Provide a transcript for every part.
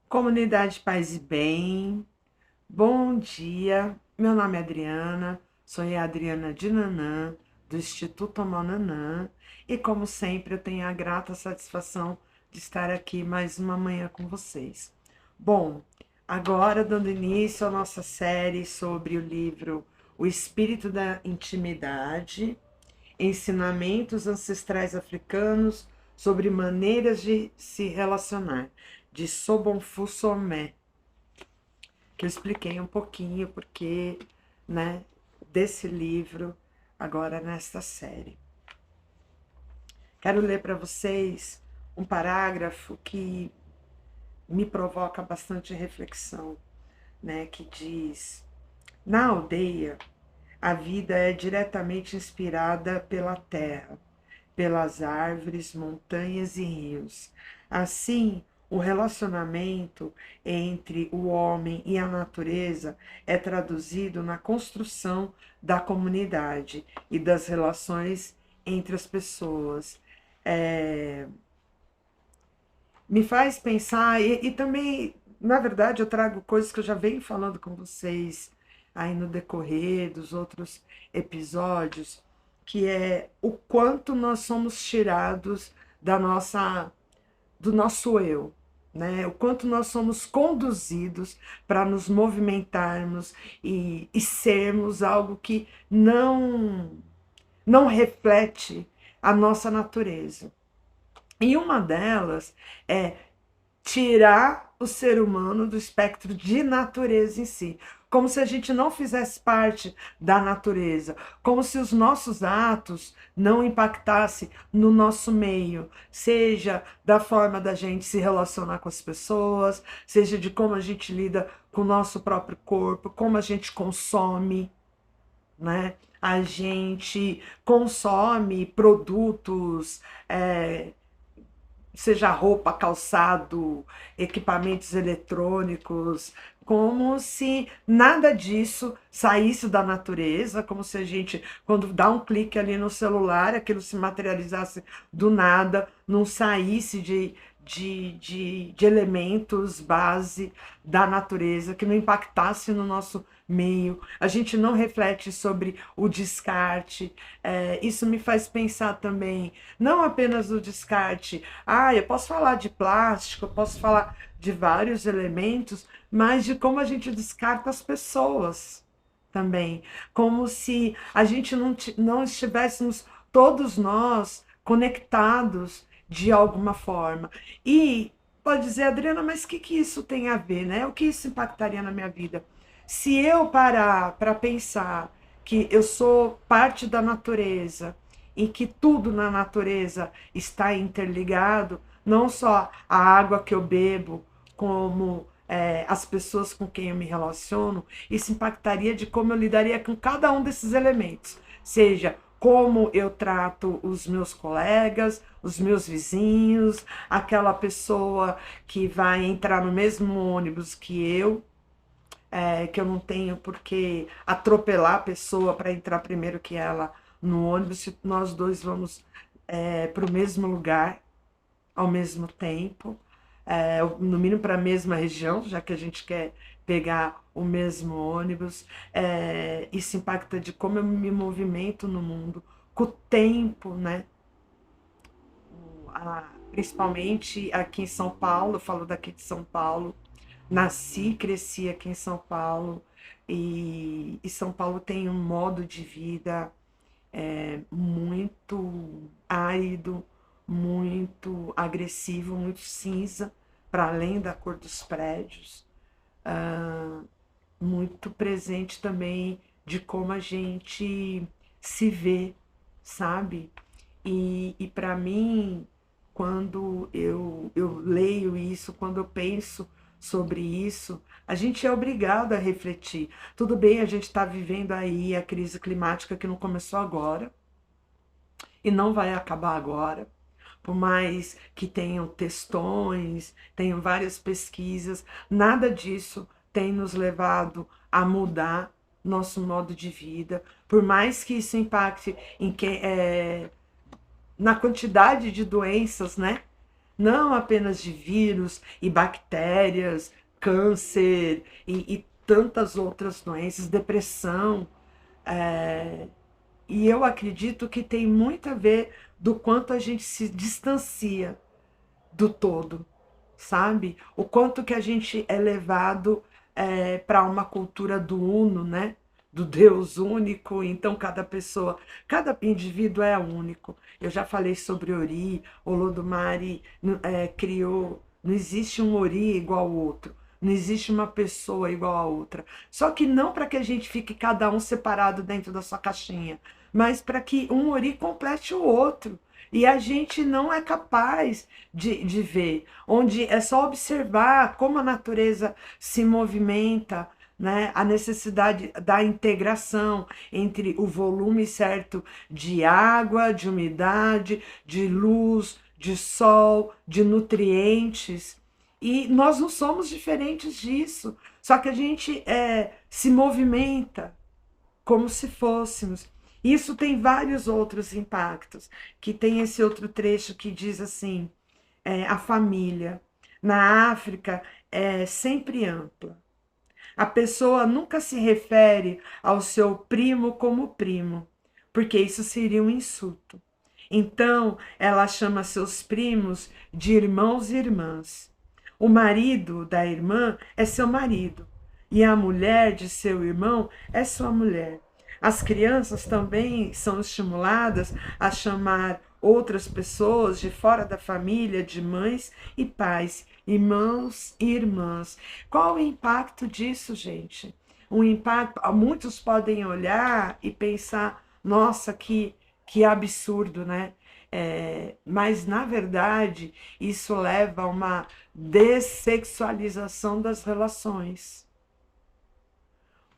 Comunidade Paz e Bem, bom dia. Meu nome é Adriana, sou a Adriana de Nanã, do Instituto Amonanã, e como sempre eu tenho a grata satisfação de estar aqui mais uma manhã com vocês. Bom, agora dando início à nossa série sobre o livro O Espírito da Intimidade, Ensinamentos Ancestrais Africanos sobre Maneiras de se Relacionar, de Sobonfu Somé, que eu expliquei um pouquinho porque, né, desse livro agora nesta série. Quero ler para vocês um parágrafo que me provoca bastante reflexão, né, que diz: na aldeia, a vida é diretamente inspirada pela terra, pelas árvores, montanhas e rios. Assim, o relacionamento entre o homem e a natureza é traduzido na construção da comunidade e das relações entre as pessoas. É, me faz pensar, e também, na verdade, eu trago coisas que eu já venho falando com vocês aí no decorrer dos outros episódios, que é o quanto nós somos tirados da nossa, do nosso eu, né? O quanto nós somos conduzidos para nos movimentarmos e sermos algo que não reflete a nossa natureza. E uma delas é tirar o ser humano do espectro de natureza em si, como se a gente não fizesse parte da natureza, como se os nossos atos não impactassem no nosso meio, seja da forma da gente se relacionar com as pessoas, seja de como a gente lida com o nosso próprio corpo, como a gente consome, né? A gente consome produtos, seja roupa, calçado, equipamentos eletrônicos, como se nada disso saísse da natureza, como se a gente, quando dá um clique ali no celular, aquilo se materializasse do nada, não saísse de elementos base da natureza, que não impactasse no nosso meio. A gente não reflete sobre o descarte. Isso me faz pensar também, não apenas o descarte. Eu posso falar de plástico, eu posso falar de vários elementos, mas de como a gente descarta as pessoas também. Como se a gente não estivéssemos todos nós conectados de alguma forma. E pode dizer, Adriana, mas o que isso tem a ver, né? O que isso impactaria na minha vida? Se eu parar para pensar que eu sou parte da natureza e que tudo na natureza está interligado, não só a água que eu bebo, como as pessoas com quem eu me relaciono, isso impactaria de como eu lidaria com cada um desses elementos, seja como eu trato os meus colegas, os meus vizinhos, aquela pessoa que vai entrar no mesmo ônibus que eu não tenho por que atropelar a pessoa para entrar primeiro que ela no ônibus, se nós dois vamos para o mesmo lugar ao mesmo tempo, no mínimo para a mesma região, já que a gente quer pegar o mesmo ônibus. Isso impacta de como eu me movimento no mundo, com o tempo, né? Principalmente aqui em São Paulo, eu falo daqui de São Paulo, nasci, cresci aqui em São Paulo, e São Paulo tem um modo de vida muito árido, muito agressivo, muito cinza, para além da cor dos prédios, muito presente também de como a gente se vê, sabe? E para mim, quando eu leio isso, quando eu penso sobre isso, a gente é obrigado a refletir. Tudo bem, a gente está vivendo aí a crise climática que não começou agora e não vai acabar agora. Por mais que tenham textões, tenham várias pesquisas, nada disso tem nos levado a mudar nosso modo de vida. Por mais que isso impacte na quantidade de doenças, né? não apenas de vírus e bactérias, câncer e tantas outras doenças, depressão. E eu acredito que tem muito a ver do quanto a gente se distancia do todo, sabe? O quanto que a gente é levado para uma cultura do uno, né? Do Deus único, então cada pessoa, cada indivíduo é único. Eu já falei sobre Ori, Olodumare criou, não existe um Ori igual ao outro, não existe uma pessoa igual a outra. Só que não para que a gente fique cada um separado dentro da sua caixinha, mas para que um Ori complete o outro. E a gente não é capaz de ver, onde é só observar como a natureza se movimenta, né? A necessidade da integração entre o volume certo de água, de umidade, de luz, de sol, de nutrientes. E nós não somos diferentes disso, só que a gente se movimenta como se fôssemos. Isso tem vários outros impactos, que tem esse outro trecho que diz assim, a família na África é sempre ampla. A pessoa nunca se refere ao seu primo como primo, porque isso seria um insulto. Então, ela chama seus primos de irmãos e irmãs. O marido da irmã é seu marido, e a mulher de seu irmão é sua mulher. As crianças também são estimuladas a chamar outras pessoas de fora da família de mães e pais, irmãos e irmãs. Qual o impacto disso, gente? Um impacto, muitos podem olhar e pensar, nossa, que absurdo, né? Mas, na verdade, isso leva a uma dessexualização das relações.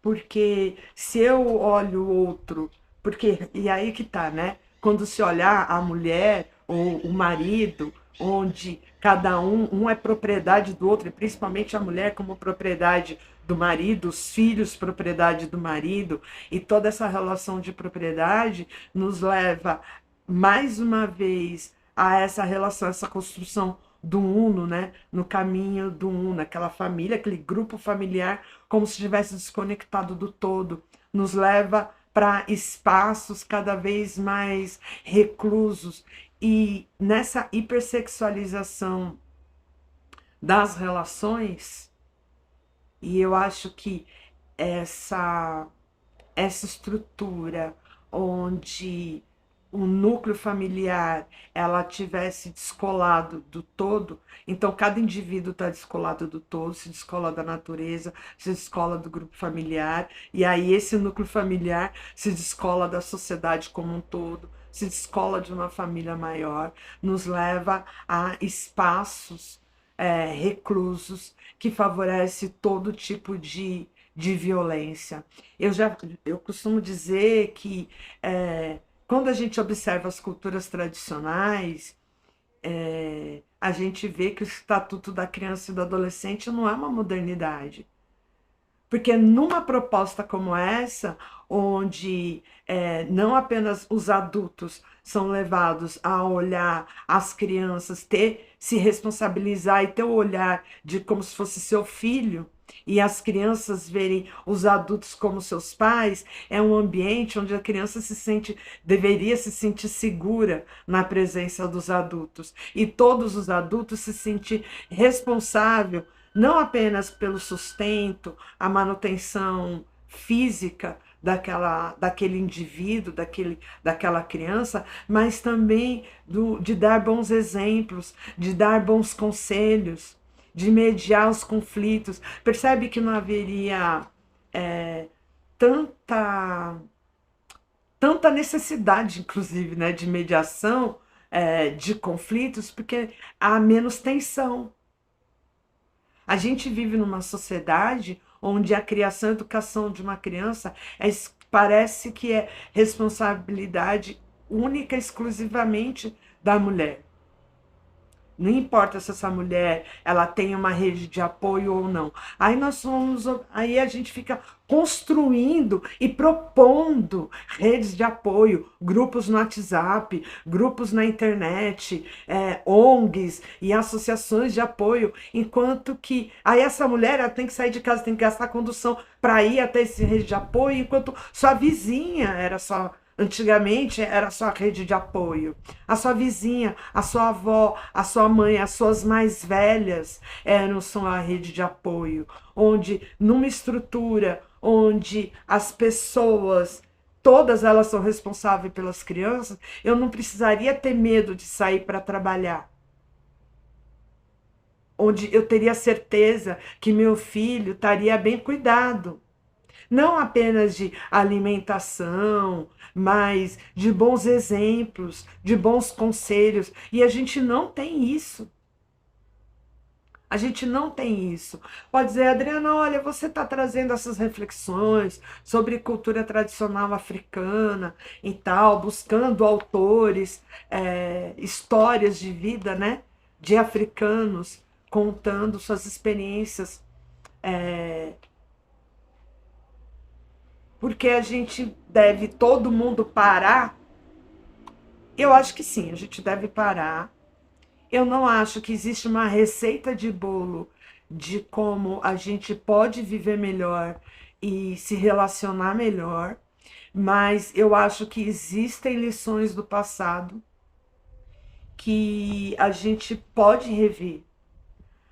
Porque se eu olho o outro, porque e aí que tá, né? Quando se olhar a mulher ou o marido, onde cada um é propriedade do outro, e principalmente a mulher como propriedade do marido, os filhos propriedade do marido, e toda essa relação de propriedade nos leva mais uma vez a essa relação, essa construção do uno, né? No caminho do uno, aquela família, aquele grupo familiar, como se estivesse desconectado do todo, nos leva para espaços cada vez mais reclusos. E nessa hipersexualização das relações, e eu acho que essa estrutura onde o núcleo familiar ela tivesse descolado do todo, então cada indivíduo está descolado do todo, se descola da natureza, se descola do grupo familiar, e aí esse núcleo familiar se descola da sociedade como um todo, se descola de uma família maior, nos leva a espaços reclusos que favorece todo tipo de violência. Eu costumo dizer que quando a gente observa as culturas tradicionais, a gente vê que o Estatuto da Criança e do Adolescente não é uma modernidade. Porque numa proposta como essa, onde não apenas os adultos são levados a olhar as crianças, se responsabilizar e ter o olhar de como se fosse seu filho, e as crianças verem os adultos como seus pais, é um ambiente onde a criança deveria se sentir segura na presença dos adultos. E todos os adultos se sentir responsável não apenas pelo sustento, a manutenção física daquele indivíduo, daquela criança, mas também de dar bons exemplos, de dar bons conselhos, de mediar os conflitos. Percebe que não haveria tanta, tanta necessidade, inclusive, né, de mediação de conflitos, porque há menos tensão. A gente vive numa sociedade onde a criação e a educação de uma criança parece que é responsabilidade única, exclusivamente da mulher. Não importa se essa mulher ela tem uma rede de apoio ou não. Aí a gente fica construindo e propondo redes de apoio, grupos no WhatsApp, grupos na internet, ONGs e associações de apoio, enquanto que aí essa mulher ela tem que sair de casa, tem que gastar condução para ir até esse rede de apoio, enquanto sua vizinha era só antigamente era sua rede de apoio. A sua vizinha, a sua avó, a sua mãe, as suas mais velhas eram sua rede de apoio, onde numa estrutura onde as pessoas todas elas são responsáveis pelas crianças, eu não precisaria ter medo de sair para trabalhar. Onde eu teria certeza que meu filho estaria bem cuidado. Não apenas de alimentação, mas de bons exemplos, de bons conselhos. E a gente não tem isso. A gente não tem isso. Pode dizer, Adriana, olha, você está trazendo essas reflexões sobre cultura tradicional africana e tal, buscando autores, histórias de vida, né, de africanos, contando suas experiências, porque a gente deve todo mundo parar. Eu acho que sim, a gente deve parar. Eu não acho que existe uma receita de bolo de como a gente pode viver melhor e se relacionar melhor, mas eu acho que existem lições do passado que a gente pode rever.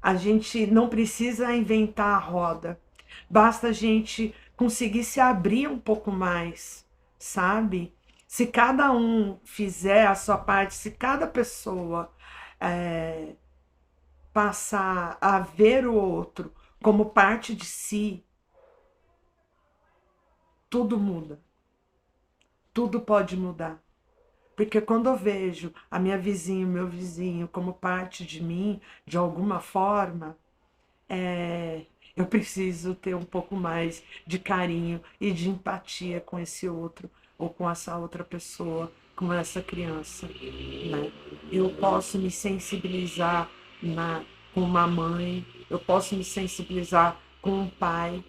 A gente não precisa inventar a roda, basta a gente conseguir se abrir um pouco mais, sabe? Se cada um fizer a sua parte, se cada pessoa é, passar a ver o outro como parte de si, tudo muda, tudo pode mudar. Porque quando eu vejo a minha vizinha, o meu vizinho como parte de mim, de alguma forma, eu preciso ter um pouco mais de carinho e de empatia com esse outro, ou com essa outra pessoa, com essa criança, né? Eu posso me sensibilizar com uma mãe, eu posso me sensibilizar com um pai.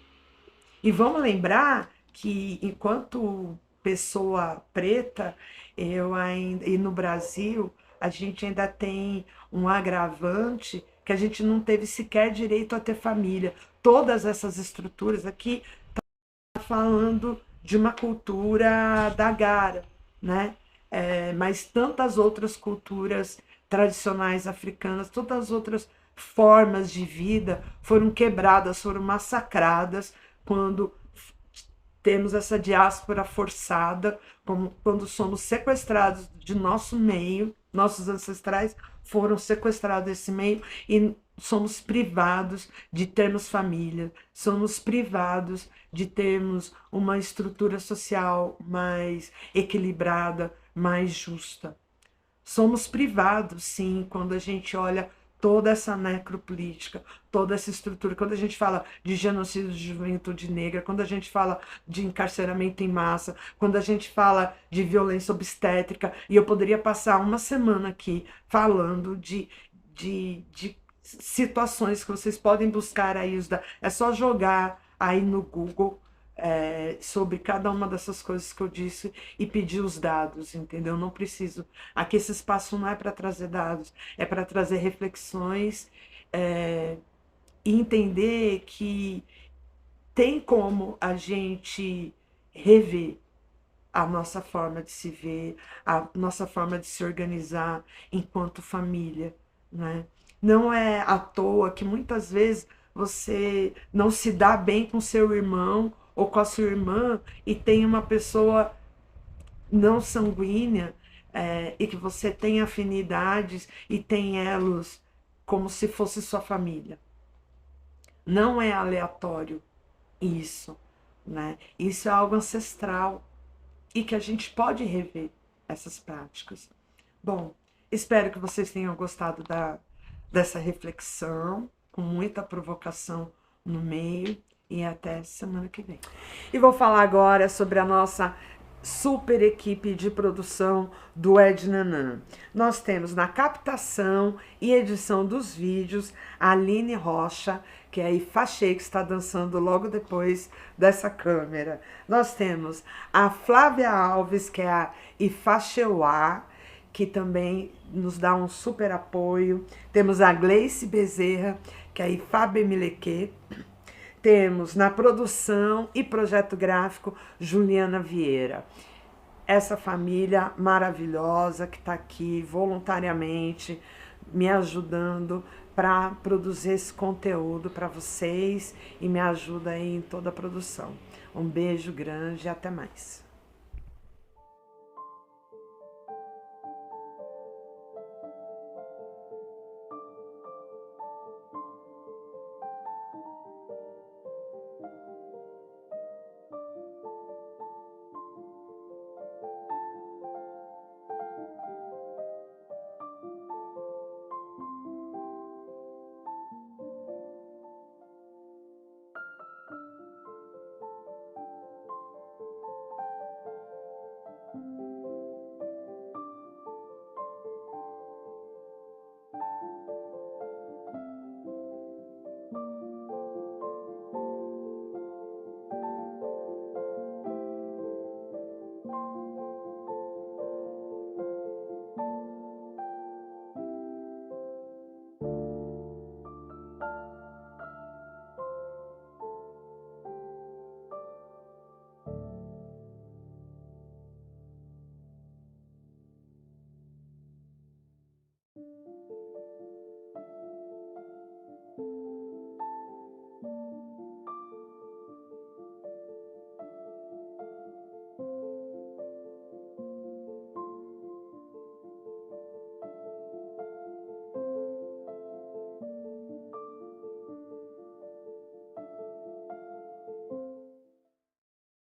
E vamos lembrar que enquanto pessoa preta, eu ainda, e no Brasil, a gente ainda tem um agravante que a gente não teve sequer direito a ter família. Todas essas estruturas aqui falando de uma cultura da Gara, né? Mas tantas outras culturas tradicionais africanas, todas as outras formas de vida foram quebradas, foram massacradas quando temos essa diáspora forçada, como quando somos sequestrados de nosso meio, nossos ancestrais foram sequestrados desse meio e somos privados de termos família, somos privados de termos uma estrutura social mais equilibrada, mais justa. Somos privados, sim, quando a gente olha toda essa necropolítica, toda essa estrutura, quando a gente fala de genocídio de juventude negra, quando a gente fala de encarceramento em massa, quando a gente fala de violência obstétrica, e eu poderia passar uma semana aqui falando de situações que vocês podem buscar aí, é só jogar aí no Google sobre cada uma dessas coisas que eu disse e pedir os dados, entendeu? Não preciso. Aqui esse espaço não é para trazer dados, é para trazer reflexões e entender que tem como a gente rever a nossa forma de se ver, a nossa forma de se organizar enquanto família, né? Não é à toa que muitas vezes você não se dá bem com seu irmão ou com a sua irmã e tem uma pessoa não sanguínea e que você tem afinidades e tem elos como se fosse sua família. Não é aleatório isso, né? Isso é algo ancestral e que a gente pode rever essas práticas. Bom, espero que vocês tenham gostado dessa reflexão, com muita provocação no meio, e até semana que vem. E vou falar agora sobre a nossa super equipe de produção do Ednanã. Nós temos na captação e edição dos vídeos a Aline Rocha, que é a Ifachê, que está dançando logo depois dessa câmera. Nós temos a Flávia Alves, que é a Ifacheuá, que também nos dá um super apoio. Temos a Gleice Bezerra, que é a Ifabemileque. Temos na produção e projeto gráfico Juliana Vieira. Essa família maravilhosa que está aqui voluntariamente me ajudando para produzir esse conteúdo para vocês e me ajuda aí em toda a produção. Um beijo grande e até mais.